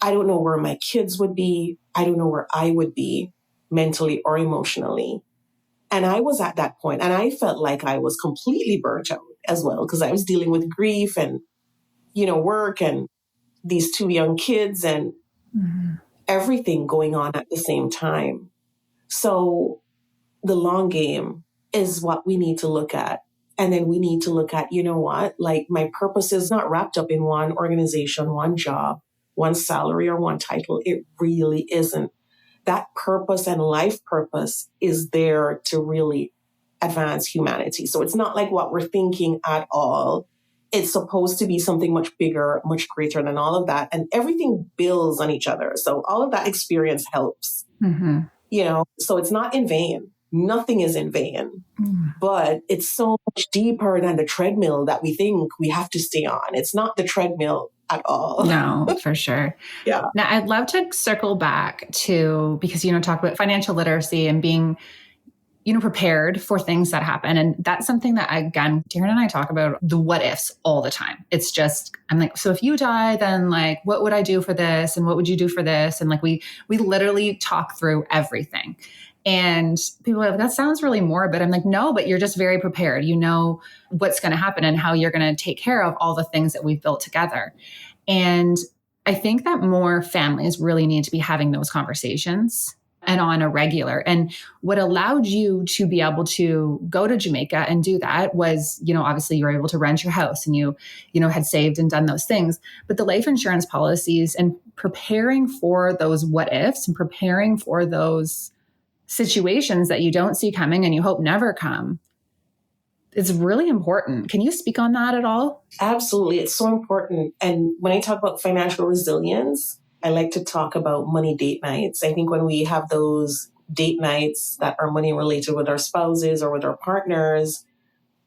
I don't know where my kids would be. I don't know where I would be mentally or emotionally. And I was at that point and I felt like I was completely burnt out as well because I was dealing with grief and, work and these 2 young kids and everything going on at the same time. So the long game is what we need to look at. And then we need to look at, my purpose is not wrapped up in one organization, one job, one salary or one title. It really isn't. That purpose and life purpose is there to really advance humanity. So it's not like what we're thinking at all. It's supposed to be something much bigger, much greater than all of that. And everything builds on each other. So all of that experience helps, so it's not in vain. Nothing is in vain, but it's so much deeper than the treadmill that we think we have to stay on. It's not the treadmill at all. No, for sure. Yeah. Now, I'd love to circle back to, because, talk about financial literacy and being, prepared for things that happen. And that's something that, again, Darren and I talk about the what ifs all the time. It's just, I'm like, so if you die, then what would I do for this? And what would you do for this? And we literally talk through everything. And people are like, that sounds really morbid. I'm like, no, but you're just very prepared. You know what's going to happen and how you're going to take care of all the things that we've built together. And I think that more families really need to be having those conversations and on a regular. And what allowed you to be able to go to Jamaica and do that was, obviously you were able to rent your house and you had saved and done those things. But the life insurance policies and preparing for those what ifs and preparing for those situations that you don't see coming and you hope never come, it's really important. Can you speak on that at all? Absolutely. It's so important. And when I talk about financial resilience, I like to talk about money date nights. I think when we have those date nights that are money related with our spouses or with our partners,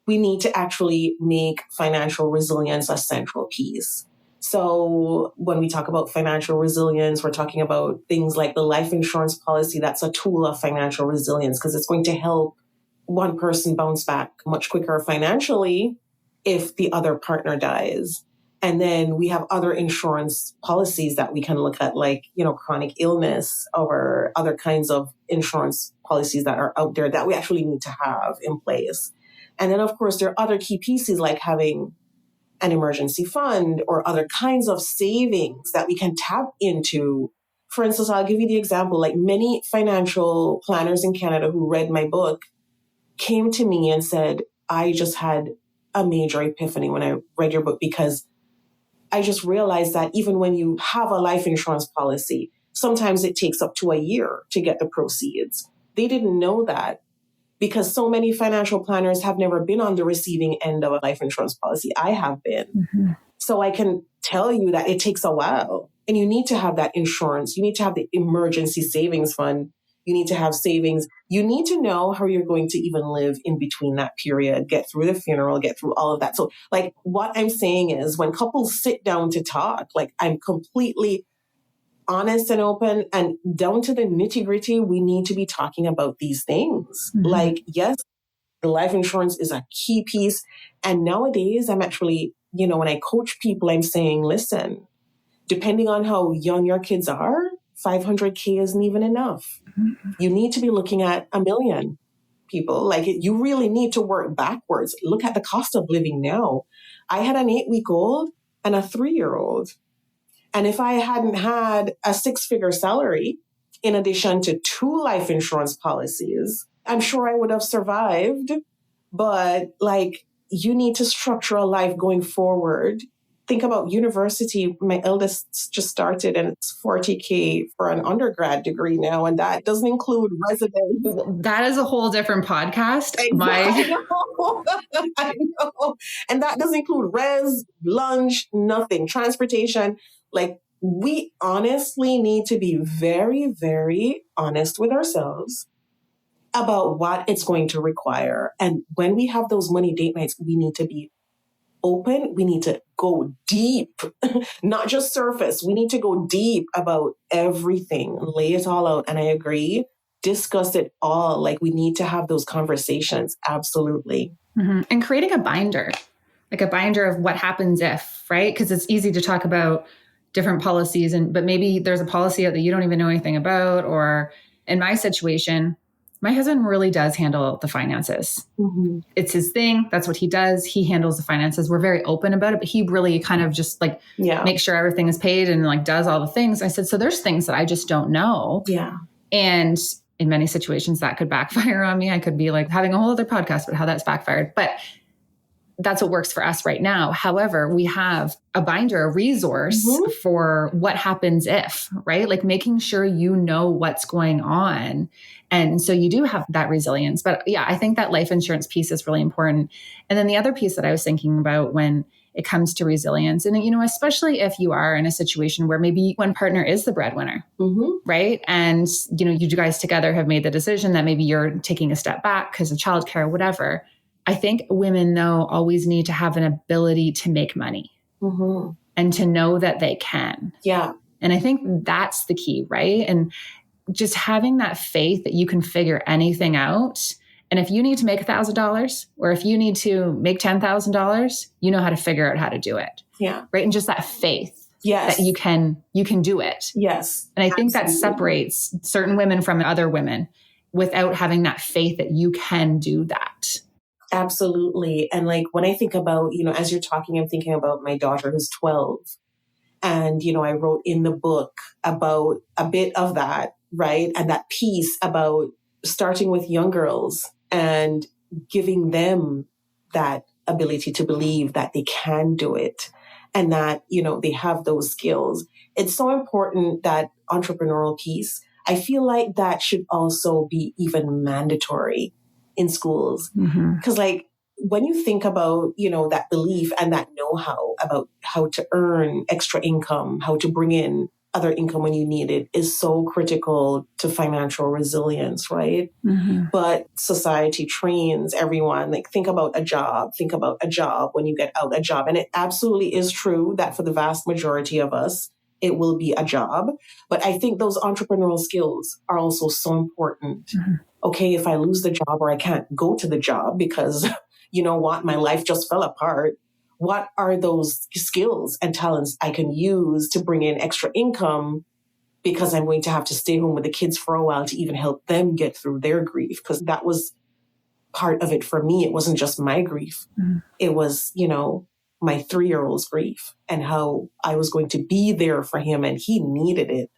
we need to actually make financial resilience a central piece. So when we talk about financial resilience, we're talking about things like the life insurance policy. That's a tool of financial resilience because it's going to help one person bounce back much quicker financially if the other partner dies. And then we have other insurance policies that we can look at, like, chronic illness or other kinds of insurance policies that are out there that we actually need to have in place. And then, of course, there are other key pieces like having an emergency fund or other kinds of savings that we can tap into. For instance, I'll give you the example, like many financial planners in Canada who read my book came to me and said, I just had a major epiphany when I read your book, because I just realized that even when you have a life insurance policy, sometimes it takes up to a year to get the proceeds. They didn't know that because so many financial planners have never been on the receiving end of a life insurance policy. I have been. Mm-hmm. So I can tell you that it takes a while, and you need to have that insurance. You need to have the emergency savings fund. You need to have savings. You need to know how you're going to even live in between that period, get through the funeral, get through all of that. So like what I'm saying is when couples sit down to talk, like I'm completely honest and open and down to the nitty gritty, we need to be talking about these things. Mm-hmm. Like, yes, the life insurance is a key piece. And nowadays I'm actually, when I coach people, I'm saying, listen, depending on how young your kids are, 500K isn't even enough. Mm-hmm. You need to be looking at 1 million people. Like you really need to work backwards. Look at the cost of living now. I had an 8-week-old and a 3-year-old. And if I hadn't had a 6-figure salary, in addition to 2 life insurance policies, I'm sure I would have survived. But like, you need to structure a life going forward. Think about university. My eldest just started and it's 40K for an undergrad degree now. And that doesn't include residence. That is a whole different podcast. I know. I know. And that doesn't include res, lunch, nothing, transportation. Like we honestly need to be very, very honest with ourselves about what it's going to require. And when we have those money date nights, we need to be open. We need to go deep, not just surface. We need to go deep about everything, lay it all out. And I agree, discuss it all. Like we need to have those conversations. Absolutely. Mm-hmm. And creating a binder, like a binder of what happens if, right? Because it's easy to talk about different policies, but maybe there's a policy out that you don't even know anything about. Or in my situation, my husband really does handle the finances. Mm-hmm. It's his thing. That's what he does. He handles the finances. We're very open about it, but he really kind of just like makes sure everything is paid and like does all the things. I said, so there's things that I just don't know. Yeah. And in many situations that could backfire on me. I could be like having a whole other podcast about how that's backfired, but that's what works for us right now. However, we have a binder, a resource for what happens if, right? Like making sure you know what's going on. And so you do have that resilience. But yeah, I think that life insurance piece is really important. And then the other piece that I was thinking about when it comes to resilience, and, especially if you are in a situation where maybe one partner is the breadwinner, right? And, you guys together have made the decision that maybe you're taking a step back because of childcare, whatever. I think women, though, always need to have an ability to make money and to know that they can. Yeah. And I think that's the key, right? And just having that faith that you can figure anything out. And if you need to make $1,000 or if you need to make $10,000, you know how to figure out how to do it. Yeah. Right. And just that faith that you can do it. Yes. And I think that separates certain women from other women without having that faith that you can do that. Absolutely. And like when I think about, as you're talking, I'm thinking about my daughter who's 12. And, I wrote in the book about a bit of that, right? And that piece about starting with young girls and giving them that ability to believe that they can do it and that, they have those skills. It's so important, that entrepreneurial piece. I feel like that should also be even mandatory in schools. Because like when you think about, that belief and that know-how about how to earn extra income, how to bring in other income when you need it is so critical to financial resilience, right? Mm-hmm. But society trains everyone, like, think about a job when you get out, a job. And it absolutely is true that for the vast majority of us, it will be a job. But I think those entrepreneurial skills are also so important. Mm-hmm. Okay, if I lose the job or I can't go to the job because, you know what, my life just fell apart. What are those skills and talents I can use to bring in extra income, because I'm going to have to stay home with the kids for a while to even help them get through their grief? Because that was part of it for me. It wasn't just my grief. Mm-hmm. It was, you know, my 3-year-old's grief and how I was going to be there for him, and he needed it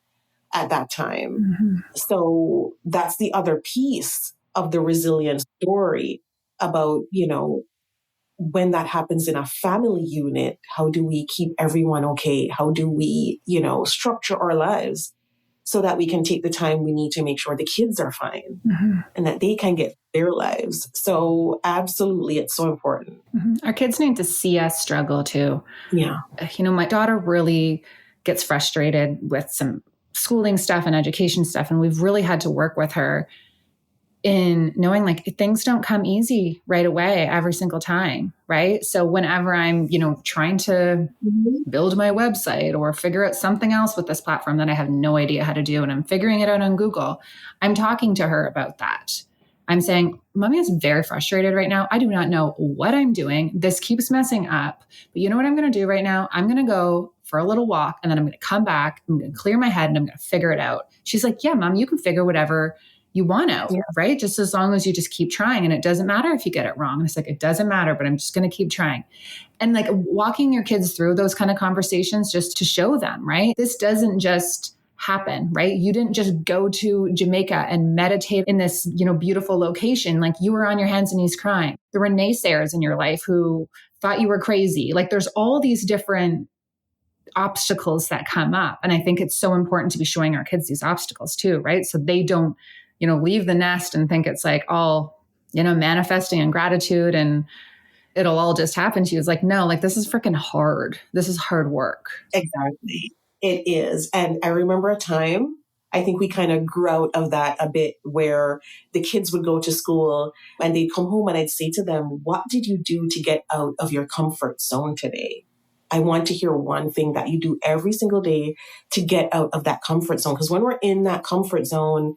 at that time. Mm-hmm. So that's the other piece of the resilience story about, you know, when that happens in a family unit, how do we keep everyone okay? How do we, you know, structure our lives so that we can take the time we need to make sure the kids are fine Mm-hmm. and that they can get their lives? So absolutely, it's so important. Mm-hmm. Our kids need to see us struggle too. Yeah. You know, my daughter really gets frustrated with some schooling stuff and education stuff. And we've really had to work with her in knowing like things don't come easy right away every single time, right? So whenever I'm, you know, trying to build my website or figure out something else with this platform that I have no idea how to do, and I'm figuring it out on Google, I'm talking to her about that. I'm saying, Mommy is very frustrated right now. I do not know what I'm doing. This keeps messing up. But you know what I'm going to do right now? I'm going to go for a little walk, and then I'm going to come back. I'm going to clear my head, and I'm going to figure it out. She's like, yeah, Mom, you can figure whatever you want out, right? Just as long as you just keep trying, and it doesn't matter if you get it wrong. And it's like, it doesn't matter, but I'm just going to keep trying. And like walking your kids through those kind of conversations just to show them, right? This doesn't just happen, right? You didn't just go to Jamaica and meditate in this, you know, beautiful location. Like, you were on your hands and knees crying. There were naysayers in your life who thought you were crazy. Like, there's all these different obstacles that come up. And I think it's so important to be showing our kids these obstacles too, right? So they don't, you know, leave the nest and think it's like all, you know, manifesting and gratitude and it'll all just happen to you. It's like, no, like, this is freaking hard. This is hard work. Exactly. It is. And I remember a time, I think we kind of grew out of that a bit, where the kids would go to school and they'd come home and I'd say to them, what did you do to get out of your comfort zone today? I want to hear one thing that you do every single day to get out of that comfort zone. Because when we're in that comfort zone,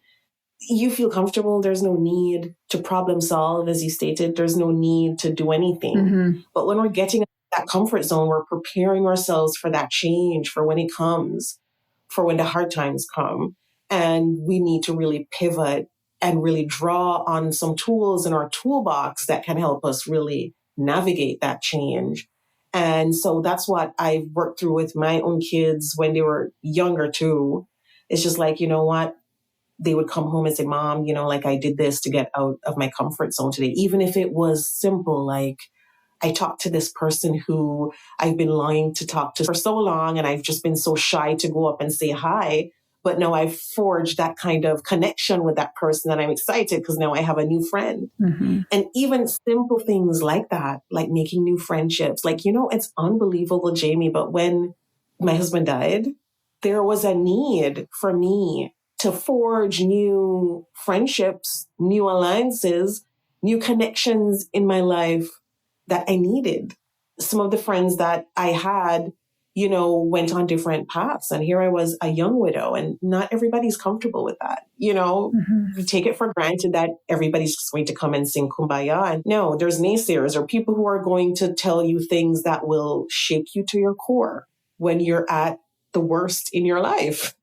you feel comfortable. There's no need to problem solve, as you stated. There's no need to do anything. Mm-hmm. But when we're getting out of that comfort zone, we're preparing ourselves for that change, for when it comes, for when the hard times come. And we need to really pivot and really draw on some tools in our toolbox that can help us really navigate that change. And so that's what I've worked through with my own kids when they were younger too. It's just like, you know what? They would come home and say, Mom, you know, like, I did this to get out of my comfort zone today. Even if it was simple, like, I talked to this person who I've been longing to talk to for so long, and I've just been so shy to go up and say hi. But now I've forged that kind of connection with that person, and I'm excited because now I have a new friend. Mm-hmm. And even simple things like that, like making new friendships. Like, you know, it's unbelievable, Jamie, but when my husband died, there was a need for me to forge new friendships, new alliances, new connections in my life that I needed. Some of the friends that I had, you know, went on different paths. And here I was, a young widow, and not everybody's comfortable with that. You know, Mm-hmm. you take it for granted that everybody's just going to come and sing Kumbaya. And no, there's naysayers or people who are going to tell you things that will shake you to your core when you're at the worst in your life.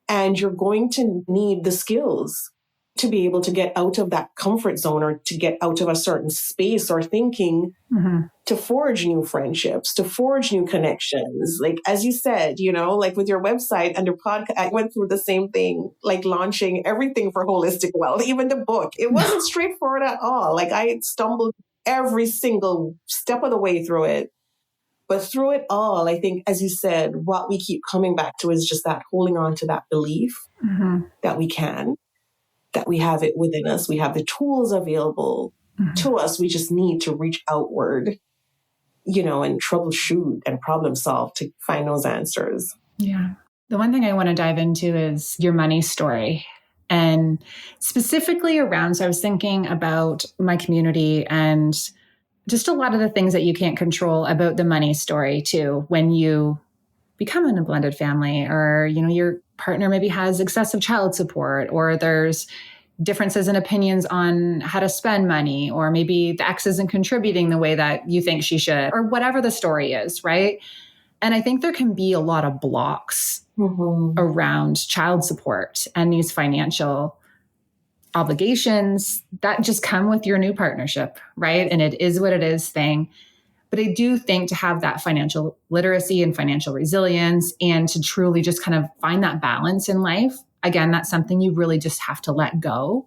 And you're going to need the skills to be able to get out of that comfort zone or to get out of a certain space or thinking, Mm-hmm. to forge new friendships, to forge new connections. Like, as you said, you know, like with your website and your podcast, I went through the same thing, like launching everything for Holistic Wealth, even the book. It wasn't straightforward at all. Like, I stumbled every single step of the way through it. But through it all, I think, as you said, what we keep coming back to is just that holding on to that belief Mm-hmm. that we can, that we have it within us. We have the tools available to us. We just need to reach outward, you know, and troubleshoot and problem solve to find those answers. Yeah. The one thing I want to dive into is your money story. And specifically around, so I was thinking about my community and just a lot of the things that you can't control about the money story too, when you become in a blended family, or, you know, your partner maybe has excessive child support, or there's differences in opinions on how to spend money, or maybe the ex isn't contributing the way that you think she should, or whatever the story is, right? And I think there can be a lot of blocks around child support and these financial obligations that just come with your new partnership, right? And it is what it is thing. But I do think to have that financial literacy and financial resilience and to truly just kind of find that balance in life, again, that's something you really just have to let go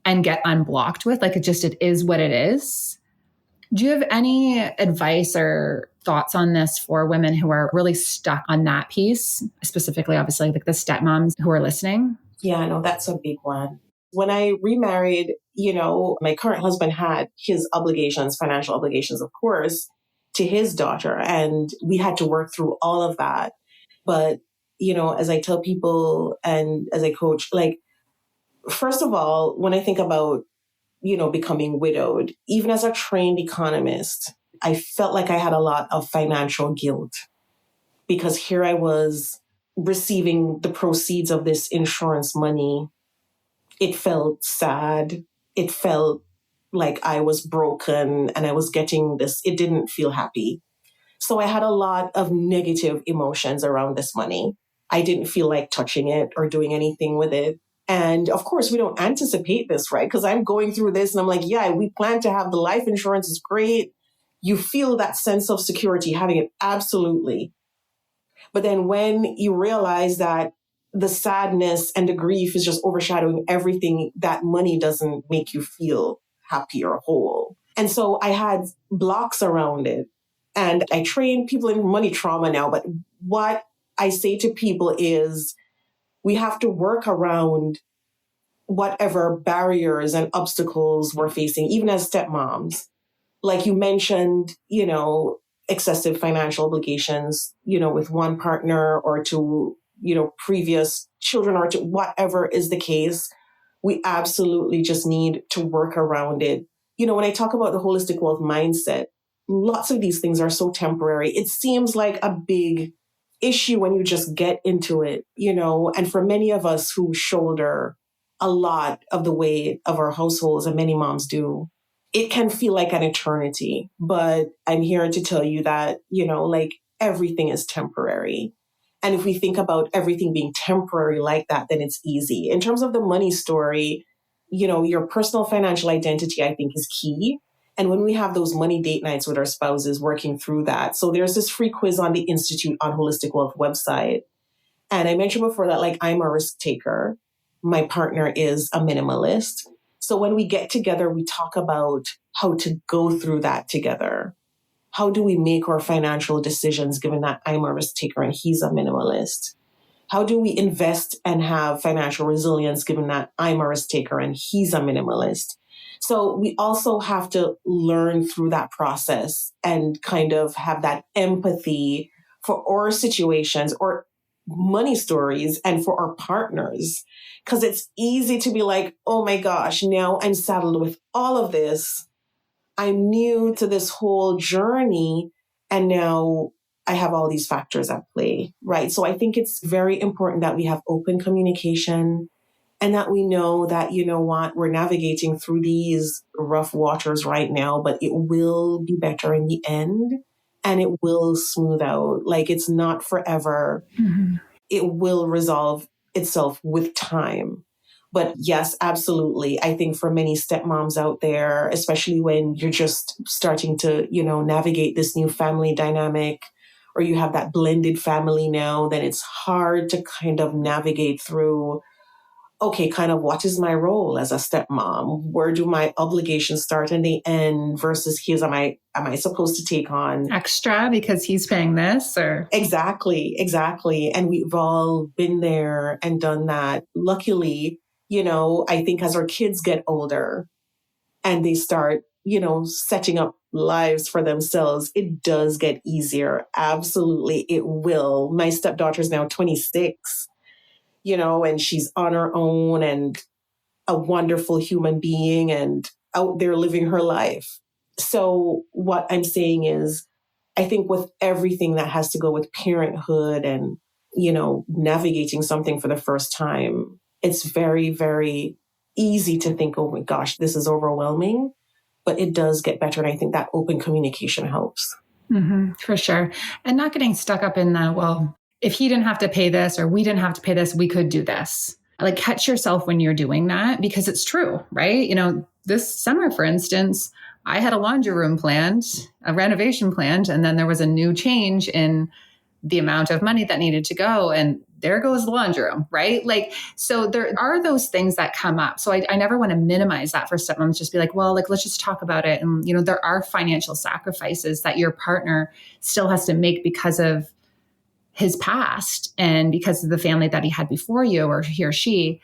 and get unblocked with. Like it is what it is. Do you have any advice or thoughts on this for women who are really stuck on that piece, specifically, obviously, like the stepmoms who are listening? Yeah, no, that's a big one. When I remarried, my current husband had his obligations, financial obligations, of course, to his daughter. And we had to work through all of that. But, as I tell people and as I coach, like, first of all, when I think about, becoming widowed, even as a trained economist, I felt like I had a lot of financial guilt because here I was receiving the proceeds of this insurance money. It felt sad. It felt like I was broken and I was getting this. It didn't feel happy. So I had a lot of negative emotions around this money. I didn't feel like touching it or doing anything with it. And of course, we don't anticipate this, right? Because I'm going through this and I'm like, yeah, we plan to have the life insurance is great. You feel that sense of security having it, absolutely. But then when you realize that the sadness and the grief is just overshadowing everything, that money doesn't make you feel happy or whole. And so I had blocks around it. And I train people in money trauma now. But what I say to people is we have to work around whatever barriers and obstacles we're facing, even as stepmoms. Like you mentioned, excessive financial obligations, with one partner or to, previous children or to whatever is the case. We absolutely just need to work around it. When I talk about the holistic wealth mindset, lots of these things are so temporary. It seems like a big issue when you just get into it, and for many of us who shoulder a lot of the weight of our households, and many moms do, it can feel like an eternity. But I'm here to tell you that, like everything is temporary. And if we think about everything being temporary like that, then it's easy. In terms of the money story, your personal financial identity, I think, is key. And when we have those money date nights with our spouses, working through that. So there's this free quiz on the Institute on Holistic Wealth website. And I mentioned before that, like, I'm a risk taker. My partner is a minimalist. So when we get together, we talk about how to go through that together. How do we make our financial decisions given that I'm a risk taker and he's a minimalist? How do we invest and have financial resilience given that I'm a risk taker and he's a minimalist? So we also have to learn through that process and kind of have that empathy for our situations or money stories and for our partners. Because it's easy to be like, oh my gosh, now I'm saddled with all of this. I'm new to this whole journey. And now I have all these factors at play, right? So I think it's very important that we have open communication and that we know that, we're navigating through these rough waters right now, but it will be better in the end and it will smooth out. Like it's not forever. Mm-hmm. It will resolve itself with time. But yes, absolutely. I think for many stepmoms out there, especially when you're just starting to, navigate this new family dynamic, or you have that blended family now, then it's hard to kind of navigate through, okay, kind of what is my role as a stepmom? Where do my obligations start and they end versus his? Am I supposed to take on extra because he's paying this or? Exactly. And we've all been there and done that. Luckily, I think as our kids get older and they start setting up lives for themselves, it does get easier. Absolutely, it will. My stepdaughter is now 26, and she's on her own and a wonderful human being and out there living her life. So what I'm saying is, I think with everything that has to go with parenthood and, navigating something for the first time, it's very, very easy to think, oh my gosh, this is overwhelming, but it does get better. And I think that open communication helps. For sure. And not getting stuck up in the, well, if he didn't have to pay this or we didn't have to pay this, we could do this. Like, catch yourself when you're doing that, because it's true, right? This summer, for instance, I had a laundry room planned, a renovation planned, and then there was a new change in the amount of money that needed to go. And there goes the laundry room, right? Like, so there are those things that come up. So I never want to minimize that for stepmoms, just be like, well, like, let's just talk about it. And, there are financial sacrifices that your partner still has to make because of his past and because of the family that he had before you, or he or she.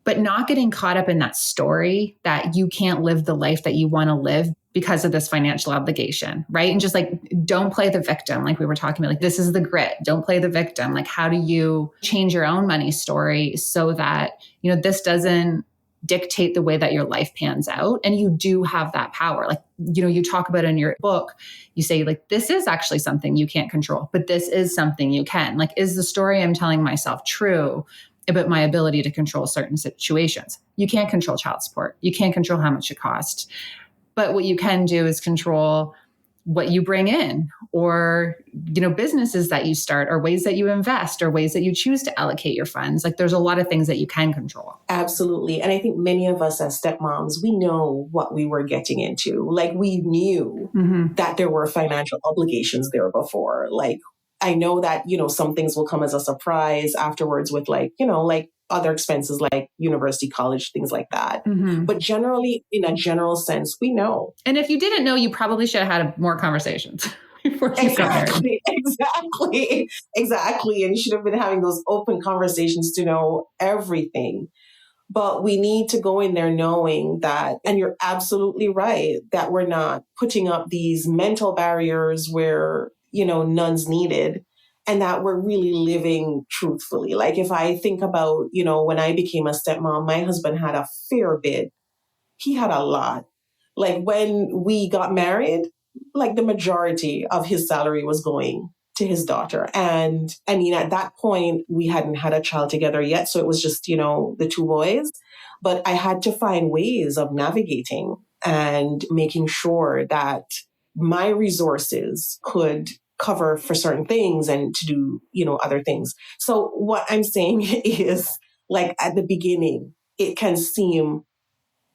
But not getting caught up in that story that you can't live the life that you want to live because of this financial obligation, right? And just like, don't play the victim. Like we were talking about, like, this is the grit. Don't play the victim. Like, how do you change your own money story so that, this doesn't dictate the way that your life pans out? And you do have that power. Like, you talk about in your book, you say, like, this is actually something you can't control, but this is something you can. Like, is the story I'm telling myself true about my ability to control certain situations? You can't control child support. You can't control how much it costs. But what you can do is control what you bring in, or, businesses that you start, or ways that you invest, or ways that you choose to allocate your funds. Like, there's a lot of things that you can control. Absolutely. And I think many of us as stepmoms, we know what we were getting into. Like, we knew that there were financial obligations there before. Like, I know that, some things will come as a surprise afterwards with like other expenses like university, college, things like that. But generally, in a general sense, we know. And if you didn't know, you probably should have had more conversations before you got married. Exactly. And you should have been having those open conversations to know everything. But we need to go in there knowing that, and you're absolutely right, that we're not putting up these mental barriers where, none's needed, and that we're really living truthfully. Like, if I think about, when I became a stepmom, my husband had a fair bit. He had a lot. Like, when we got married, like, the majority of his salary was going to his daughter. And I mean, at that point, we hadn't had a child together yet. So it was just, the two boys. But I had to find ways of navigating and making sure that my resources could cover for certain things and to do, other things. So what I'm saying is, like, at the beginning, it can seem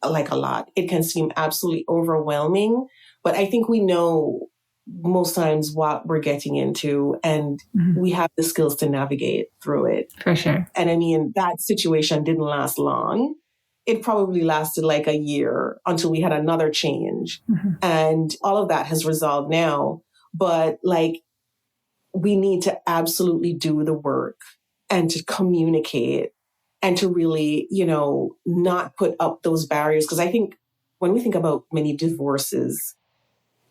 like a lot. It can seem absolutely overwhelming, but I think we know most times what we're getting into, and we have the skills to navigate through it. For sure. And I mean, that situation didn't last long. It probably lasted like a year until we had another change. And all of that has resolved now. But like, we need to absolutely do the work and to communicate and to really, not put up those barriers. Because I think when we think about many divorces,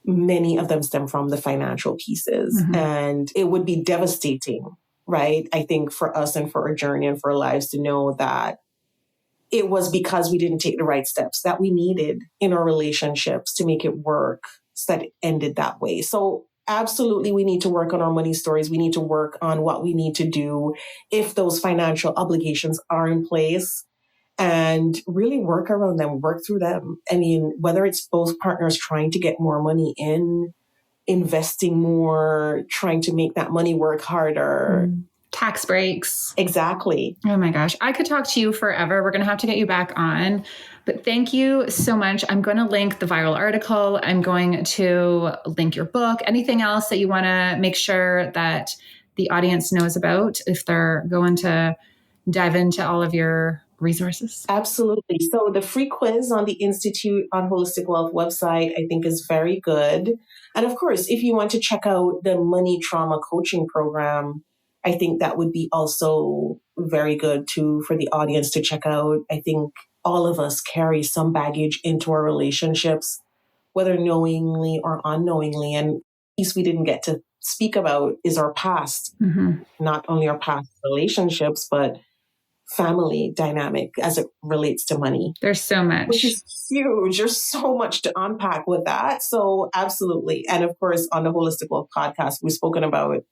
many of them stem from the financial pieces. And it would be devastating, right? I think for us and for our journey and for our lives to know that it was because we didn't take the right steps that we needed in our relationships to make it work, so that it ended that way. So absolutely, we need to work on our money stories. We need to work on what we need to do if those financial obligations are in place, and really work around them, work through them. I mean, whether it's both partners trying to get more money in, investing more, trying to make that money work harder. Tax breaks. Exactly. Oh my gosh. I could talk to you forever. We're going to have to get you back on. But thank you so much. I'm going to link the viral article. I'm going to link your book. Anything else that you want to make sure that the audience knows about if they're going to dive into all of your resources? Absolutely. So the free quiz on the Institute on Holistic Wealth website, I think, is very good. And of course, if you want to check out the money trauma coaching program, I think that would be also very good too for the audience to check out. I think all of us carry some baggage into our relationships whether knowingly or unknowingly. And piece we didn't get to speak about is our past, not only our past relationships, but family dynamic as it relates to money. There's so much. Which is huge. There's so much to unpack with that. So absolutely. And of course, on the Holistic Wealth podcast, we've spoken about,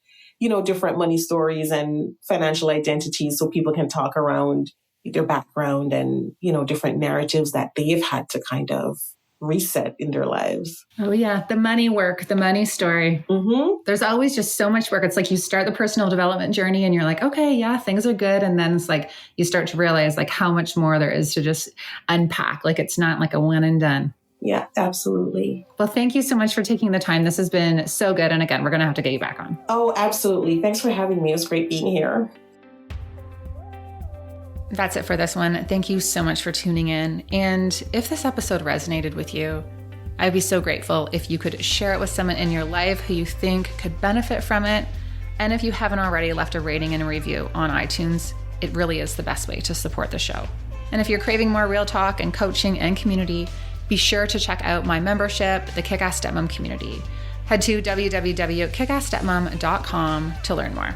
different money stories and financial identities so people can talk around their background and, different narratives that they've had to kind of reset in their lives. Oh yeah. The money work, the money story. There's always just so much work. It's like you start the personal development journey and you're like, okay, yeah, things are good. And then it's like, you start to realize like how much more there is to just unpack. Like it's not like a one and done. Yeah, absolutely. Well, thank you so much for taking the time. This has been so good. And again, we're going to have to get you back on. Oh, absolutely. Thanks for having me. It was great being here. That's it for this one. Thank you so much for tuning in. And if this episode resonated with you, I'd be so grateful if you could share it with someone in your life who you think could benefit from it. And if you haven't already left a rating and a review on iTunes, it really is the best way to support the show. And if you're craving more real talk and coaching and community, be sure to check out my membership, the Kick-Ass Stepmom Community. Head to www.kickassstepmom.com to learn more.